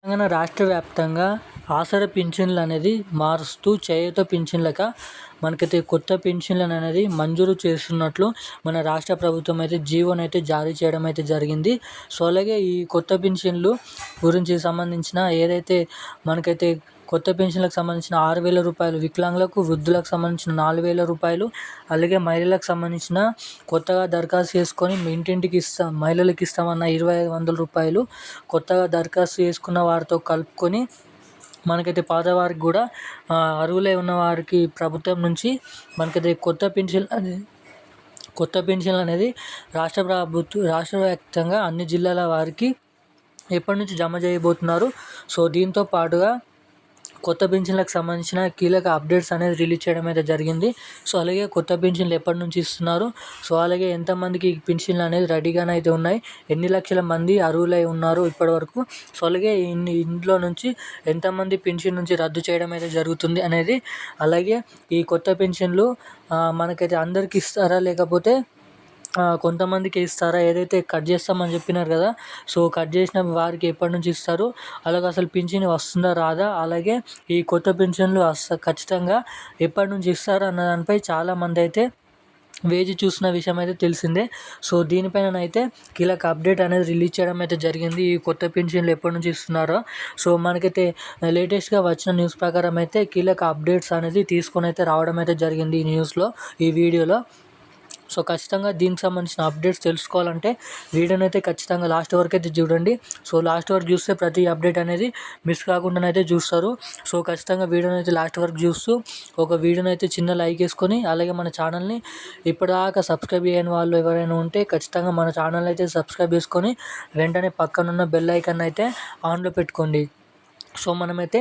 తెలంగాణ రాష్ట్ర వ్యాప్తంగా ఆసరా పింఛన్లు అనేది మారుస్తూ చేయూత పింఛన్లక మనకైతే కొత్త పింఛన్లను అనేది మంజూరు చేస్తున్నట్లు మన రాష్ట్ర ప్రభుత్వం అయితే జీవోని అయితే జారీ చేయడం అయితే జరిగింది. సో అలాగే ఈ కొత్త పింఛన్లు గురించి సంబంధించిన ఏదైతే మనకైతే కొత్త పెన్షన్లకు సంబంధించిన 6,000 రూపాయలు, వికలాంగులకు, వృద్ధులకు సంబంధించిన 4,000 రూపాయలు, అలాగే మహిళలకు సంబంధించిన కొత్తగా దరఖాస్తు చేసుకొని ఇంటింటికి మహిళలకు ఇస్తామన్న 2,500 రూపాయలు కొత్తగా దరఖాస్తు చేసుకున్న వారితో కలుపుకొని మనకైతే పాతవారికి కూడా అర్హులై ఉన్న వారికి ప్రభుత్వం నుంచి మనకైతే కొత్త పెన్షన్ అనేది రాష్ట్ర వ్యాప్తంగా అన్ని జిల్లాల వారికి ఎప్పటి నుంచి జమ చేయబోతున్నారు. సో దీంతో పాటుగా కొత్త పెన్షన్లకు సంబంధించిన కీలక అప్డేట్స్ అనేది రిలీజ్ చేయడం అయితే జరిగింది. సో అలాగే కొత్త పెన్షన్లు ఎప్పటి నుంచి ఇస్తున్నారు, సో అలాగే ఎంతమందికి పెన్షన్లు అనేది రెడీగానే అయితే ఉన్నాయి, ఎన్ని లక్షల మంది అర్హులై ఉన్నారు ఇప్పటివరకు, సో అలాగే ఇంట్లో నుంచి ఎంతమంది పెన్షన్ నుంచి రద్దు చేయడం అయితే జరుగుతుంది అనేది, అలాగే ఈ కొత్త పెన్షన్లు మనకైతే అందరికీ ఇస్తారా లేకపోతే కొంతమందికి ఇస్తారా, ఏదైతే కట్ చేస్తామని చెప్పినారు కదా, సో కట్ చేసిన వారికి ఎప్పటి నుంచి ఇస్తారు, అలాగే అసలు పింఛన్ వస్తుందా రాదా, అలాగే ఈ కొత్త పెన్షన్లు ఖచ్చితంగా ఎప్పటి నుంచి ఇస్తారు అన్న దానిపై చాలామంది అయితే వేచి చూసిన విషయం అయితే తెలిసిందే. సో దీనిపైన అయితే కీలక అప్డేట్ అనేది రిలీజ్ చేయడం అయితే జరిగింది. ఈ కొత్త పెన్షన్లు ఎప్పటి నుంచి ఇస్తున్నారో, సో మనకైతే లేటెస్ట్గా వచ్చిన న్యూస్ ప్రకారం అయితే కీలక అప్డేట్స్ అనేది తీసుకొని అయితే రావడం అయితే జరిగింది ఈ వీడియోలో. సో ఖచ్చితంగా దీనికి సంబంధించిన అప్డేట్స్ తెలుసుకోవాలంటే వీడియోని అయితే ఖచ్చితంగా లాస్ట్ వరకు అయితే చూడండి. సో లాస్ట్ వరకు చూస్తే ప్రతి అప్డేట్ అనేది మిస్ కాకుండానైతే చూస్తారు. సో ఖచ్చితంగా వీడియోని అయితే లాస్ట్ వరకు చూస్తూ ఒక వీడియోని అయితే చిన్న లైక్ వేసుకొని, అలాగే మన ఛానల్ని ఇప్పటిదాకా సబ్స్క్రైబ్ చేయని వాళ్ళు ఎవరైనా ఉంటే ఖచ్చితంగా మన ఛానల్ అయితే సబ్స్క్రైబ్ చేసుకొని వెంటనే పక్కనున్న బెల్ ఐకాన్ అయితే ఆన్లో పెట్టుకోండి. సో మనమైతే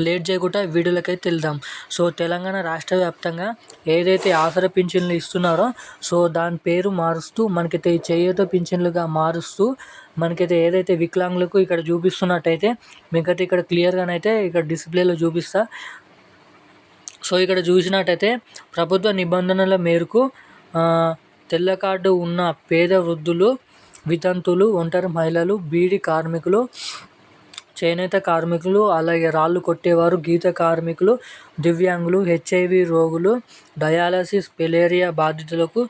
లేట్ చేయకుండా వీడియోలోకి అయితే వెళ్దాం. సో తెలంగాణ రాష్ట్ర వ్యాప్తంగా ఏదైతే ఆసరా పింఛన్లు ఇస్తున్నారో, సో దాని పేరు మారుస్తూ మనకైతే చేయూత పింఛన్లుగా మారుస్తూ మనకైతే ఏదైతే వికలాంగులకు ఇక్కడ చూపిస్తున్నట్టయితే మీకైతే ఇక్కడ క్లియర్గానైతే ఇక్కడ డిస్ప్లేలో చూపిస్తా. సో ఇక్కడ చూసినట్టయితే ప్రభుత్వ నిబంధనల మేరకు తెల్ల కార్డు ఉన్న పేద వృద్ధులు, వితంతువులు, ఒంటరి మహిళలు, బీడీ కార్మికులు, చేనేత కార్మికులు, అలాగే రాళ్ళు కొట్టేవారు, గీత కార్మికులు, దివ్యాంగులు, HIV రోగులు, డయాలసిస్, మలేరియా బాధితులకు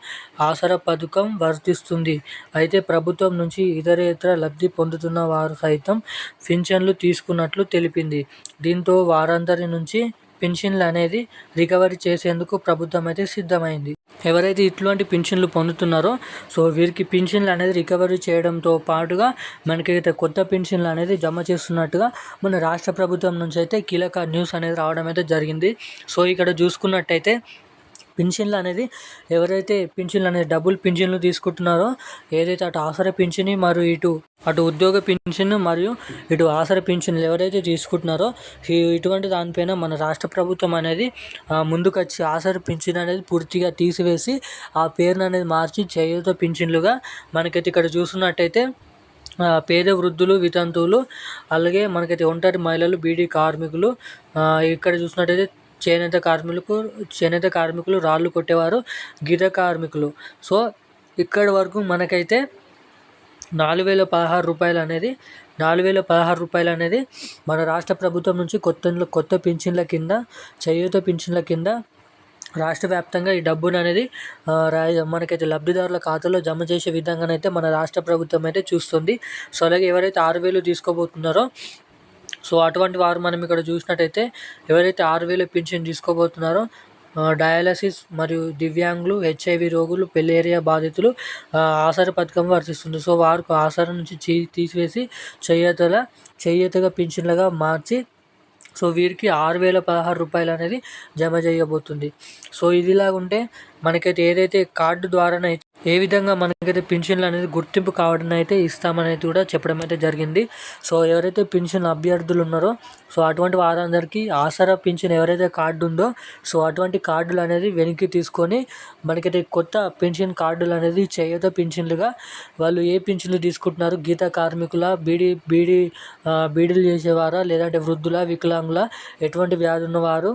ఆసరా పథకం వర్తిస్తుంది. అయితే ప్రభుత్వం నుంచి ఇతరేతర లబ్ధి పొందుతున్న వారు సైతం పింఛన్లు తీసుకున్నట్లు తెలిపింది. దీంతో వారందరి నుంచి పింఛన్లు అనేది రికవరీ చేసేందుకు ప్రభుత్వం అయితే సిద్ధమైంది. ఎవరైతే ఇట్లాంటి పింఛన్లు పొందుతున్నారో, సో వీరికి పింఛన్లు అనేది రికవరీ చేయడంతో పాటుగా మనకైతే కొత్త పింఛన్లు అనేది జమ చేస్తున్నట్టుగా మన రాష్ట్ర ప్రభుత్వం నుంచి అయితే కీలక న్యూస్ అనేది రావడం అయితే జరిగింది. సో ఇక్కడ చూసుకున్నట్టయితే పింఛన్లు అనేది ఎవరైతే పింఛన్లు అనేది డబుల్ పింఛన్లు తీసుకుంటున్నారో, ఏదైతే అటు ఆసరా పింఛని మరియు అటు ఉద్యోగ పింఛన్ మరియు ఇటు ఆసరా పింఛన్లు ఎవరైతే తీసుకుంటున్నారో, ఇటువంటి దానిపైన మన రాష్ట్ర ప్రభుత్వం అనేది ముందుకొచ్చి ఆసరా పింఛన్ అనేది పూర్తిగా తీసివేసి ఆ పేరును అనేది మార్చి చేయూత పింఛన్లుగా మనకైతే ఇక్కడ చూస్తున్నట్టయితే పేద వృద్ధులు, వితంతువులు, అలాగే మనకైతే ఒంటరి మహిళలు, బీడీ కార్మికులు, ఇక్కడ చూసినట్టయితే చేనేత కార్మికులు, రాళ్ళు కొట్టేవారు, గీత కార్మికులు. సో ఇక్కడి వరకు మనకైతే 4,016 రూపాయలు అనేది మన రాష్ట్ర ప్రభుత్వం నుంచి కొత్త పింఛన్ల కింద, చేయూత పింఛన్ల కింద రాష్ట్ర వ్యాప్తంగా ఈ డబ్బును అనేది మనకైతే లబ్ధిదారుల ఖాతాలో జమ చేసే విధంగానైతే మన రాష్ట్ర ప్రభుత్వం అయితే చూస్తుంది. సో అలాగే ఎవరైతే 6,000 తీసుకోబోతున్నారో, సో అటువంటి వారు మనం ఇక్కడ చూసినట్టయితే ఎవరైతే 6,000 పింఛన్ తీసుకోబోతున్నారో, డయాలసిస్ మరియు దివ్యాంగులు, HIV రోగులు, మలేరియా బాధితులు ఆసరా పథకం వర్తిస్తుంది. సో వారికి ఆసరా నుంచి తీసివేసి చేయూతగా పింఛన్లుగా మార్చి, సో వీరికి 6,016 రూపాయలు అనేది జమ చేయబోతుంది. సో ఇదిలాగుంటే మనకైతే ఏదైతే కార్డు ద్వారానైతే ఏ విధంగా మనకైతే పింఛన్లు అనేది గుర్తింపు కావడం అయితే ఇస్తామనేది కూడా చెప్పడం అయితే జరిగింది. సో ఎవరైతే పింఛన్ అభ్యర్థులు ఉన్నారో, సో అటువంటి వారందరికీ ఆసరా పింఛన్ ఎవరైతే కార్డు ఉందో, సో అటువంటి కార్డులు అనేది వెనక్కి తీసుకొని మనకైతే కొత్త పెన్షన్ కార్డులు అనేది చేయూత పింఛన్లుగా వాళ్ళు ఏ పింఛన్లు తీసుకుంటున్నారు, గీత కార్మికుల, బీడీలు చేసేవారా, లేదంటే వృద్ధుల, వికలాంగుల, ఎటువంటి వ్యాధి ఉన్నవారు,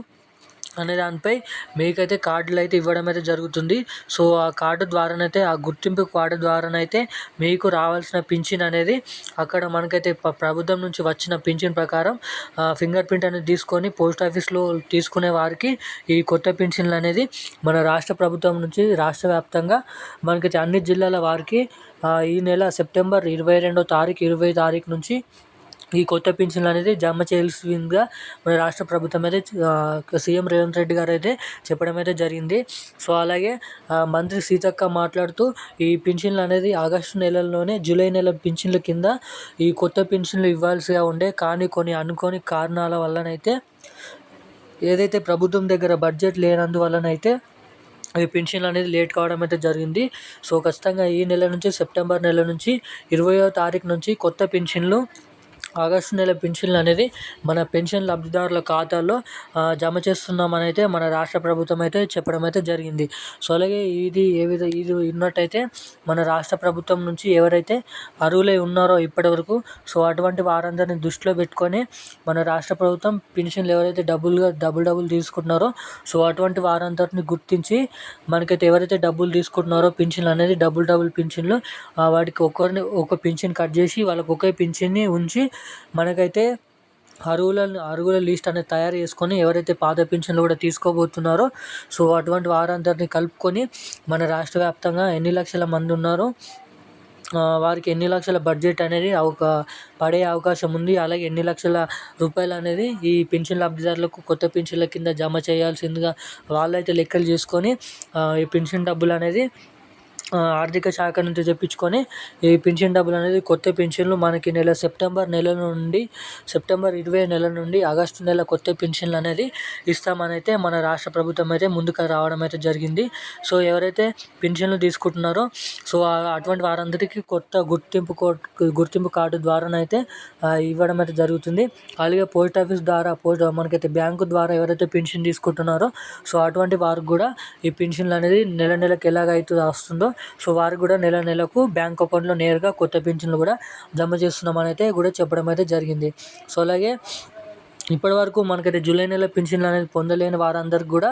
అనే దానిపై మీకైతే కార్డులు అయితే ఇవ్వడం అయితే జరుగుతుంది. సో ఆ కార్డు ద్వారానైతే, ఆ గుర్తింపు కార్డు ద్వారానైతే మీకు రావాల్సిన పింఛన్ అనేది అక్కడ మనకైతే ప్రభుత్వం నుంచి వచ్చిన పింఛన్ ప్రకారం ఫింగర్ ప్రింట్ అనేది తీసుకొని పోస్ట్ ఆఫీస్లో తీసుకునే వారికి ఈ కొత్త పింఛన్లు అనేది మన రాష్ట్ర ప్రభుత్వం నుంచి రాష్ట్ర వ్యాప్తంగా మనకైతే అన్ని జిల్లాల వారికి ఈ నెల సెప్టెంబర్ 22వ తారీఖు 20 తారీఖు నుంచి ఈ కొత్త పింఛన్లు అనేది జమ చేయాల్సిందిగా మన రాష్ట్ర ప్రభుత్వం అయితే సీఎం రేవంత్ రెడ్డి గారు అయితే చెప్పడం అయితే జరిగింది. సో అలాగే మంత్రి సీతక్క మాట్లాడుతూ ఈ పింఛన్లు అనేది ఆగస్టు నెలలోనే జూలై నెల పింఛన్ల కింద ఈ కొత్త పింఛన్లు ఇవ్వాల్సిగా ఉండే, కానీ కొన్ని అనుకోని కారణాల వల్లనైతే ఏదైతే ప్రభుత్వం దగ్గర బడ్జెట్ లేనందువల్లనైతే ఈ పింఛన్లు అనేది లేట్ కావడం అయితే జరిగింది. సో ఖచ్చితంగా ఈ నెల నుంచి సెప్టెంబర్ నెల నుంచి 20వ తారీఖు నుంచి కొత్త పింఛన్లు ఆగస్టు నెల పింఛన్లు అనేది మన పెన్షన్ లబ్ధిదారుల ఖాతాల్లో జమ చేస్తున్నామని అయితే మన రాష్ట్ర ప్రభుత్వం అయితే చెప్పడం అయితే జరిగింది. సో అలాగే ఇది ఉన్నట్టయితే మన రాష్ట్ర ప్రభుత్వం నుంచి ఎవరైతే అర్హులై ఉన్నారో ఇప్పటివరకు, సో అటువంటి వారందరినీ దృష్టిలో పెట్టుకొని మన రాష్ట్ర ప్రభుత్వం పెన్షన్లు ఎవరైతే డబుల్ తీసుకుంటున్నారో, సో అటువంటి వారందరిని గుర్తించి మనకైతే ఎవరైతే డబ్బులు తీసుకుంటున్నారో పింఛన్లు అనేది డబుల్ పింఛన్లు, వాటికి ఒక పింఛన్ కట్ చేసి వాళ్ళకి ఒకే పింఛన్ని ఉంచి మనకైతే అర్హుల లిస్ట్ అనేది తయారు చేసుకొని ఎవరైతే పాత పింఛన్లు కూడా తీసుకోబోతున్నారో, సో అటువంటి వారందరినీ కలుపుకొని మన రాష్ట్ర వ్యాప్తంగా ఎన్ని లక్షల మంది ఉన్నారో వారికి ఎన్ని లక్షల బడ్జెట్ అనేది పడే అవకాశం ఉంది. అలాగే ఎన్ని లక్షల రూపాయలు అనేది ఈ పెన్షన్ లబ్ధిదారులకు కొత్త పెన్షన్ల కింద జమ చేయాల్సిందిగా వాళ్ళైతే లెక్కలు చేసుకొని ఈ పెన్షన్ డబ్బులు అనేది ఆర్థిక శాఖ నుంచి తెప్పించుకొని ఈ పెన్షన్ డబ్బులు అనేది కొత్త పెన్షన్లు మనకి సెప్టెంబర్ 20 నెల నుండి ఆగస్టు నెల కొత్త పెన్షన్లు అనేది ఇస్తామని అయితే మన రాష్ట్ర ప్రభుత్వం అయితే ముందుకు రావడం అయితే జరిగింది. సో ఎవరైతే పెన్షన్లు తీసుకుంటున్నారో, సో అటువంటి వారందరికీ కొత్త గుర్తింపు కార్డు ద్వారానైతే ఇవ్వడం అయితే జరుగుతుంది. అలాగే పోస్ట్ ఆఫీస్ ద్వారా మనకైతే బ్యాంకు ద్వారా ఎవరైతే పెన్షన్ తీసుకుంటున్నారో, సో అటువంటి వారికి కూడా ఈ పెన్షన్లు అనేది నెలకి ఎలాగైతే వస్తుందో, సో వారికి కూడా నెలకు బ్యాంక్ అకౌంట్లో నేరుగా కొత్త పింఛన్లు కూడా జమ చేస్తున్నామని అయితే కూడా చెప్పడం అయితే జరిగింది. సో అలాగే ఇప్పటివరకు మనకైతే జూలై నెల పింఛన్లు అనేది పొందలేని వారందరికి కూడా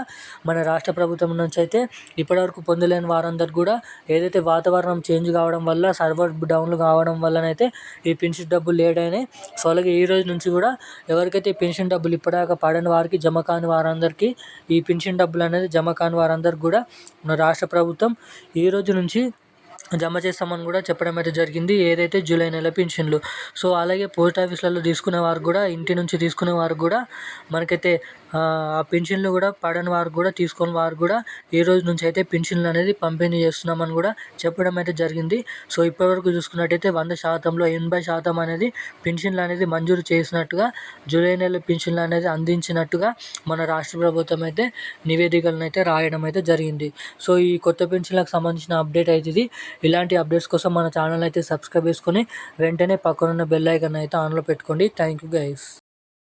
మన రాష్ట్ర ప్రభుత్వం నుంచి అయితే ఇప్పటివరకు పొందలేని వారందరికి కూడా ఏదైతే వాతావరణం చేంజ్ కావడం వల్ల సర్వర్ డౌన్లు కావడం వల్లనైతే ఈ పెన్షన్ డబ్బులు లేట్ అయినాయి. సో అలాగే ఈ రోజు నుంచి కూడా ఎవరికైతే పెన్షన్ డబ్బులు ఇప్పటిదాకా పడని వారికి, జమ కాని వారందరికీ ఈ పెన్షన్ డబ్బులు అనేది జమ కాని వారందరికి కూడా మన రాష్ట్ర ప్రభుత్వం ఈ రోజు నుంచి జమ చేస్తామని కూడా చెప్పడం అయితే జరిగింది, ఏదైతే జూలై నెల పింఛన్లు. సో అలాగే పోస్ట్ ఆఫీసులలో తీసుకునే వారు కూడా, ఇంటి నుంచి తీసుకునే వారు కూడా మనకైతే ఆ పింఛన్లు కూడా పడని వారు కూడా, తీసుకుని వారు కూడా ఈ రోజు నుంచి అయితే పింఛన్లు అనేది పంపిణీ చేస్తున్నామని కూడా చెప్పడం అయితే జరిగింది. సో ఇప్పటివరకు చూసుకున్నట్టయితే 100%లో 80% అనేది పింఛన్లు అనేది మంజూరు చేసినట్టుగా, జూలై నెల పింఛన్లు అనేది అందించినట్టుగా మన రాష్ట్ర ప్రభుత్వం అయితే నివేదికలను అయితే రాయడం అయితే జరిగింది. సో ఈ కొత్త పింఛన్లకు సంబంధించిన అప్డేట్ అయితే ఇది. ఇలాంటి అప్డేట్స్ కోసం మన ఛానల్ అయితే సబ్స్క్రైబ్ చేసుకొని వెంటనే పక్కనున్న బెల్ ఐకాన్ అయితే ఆన్లో పెట్టుకోండి. Thank you guys.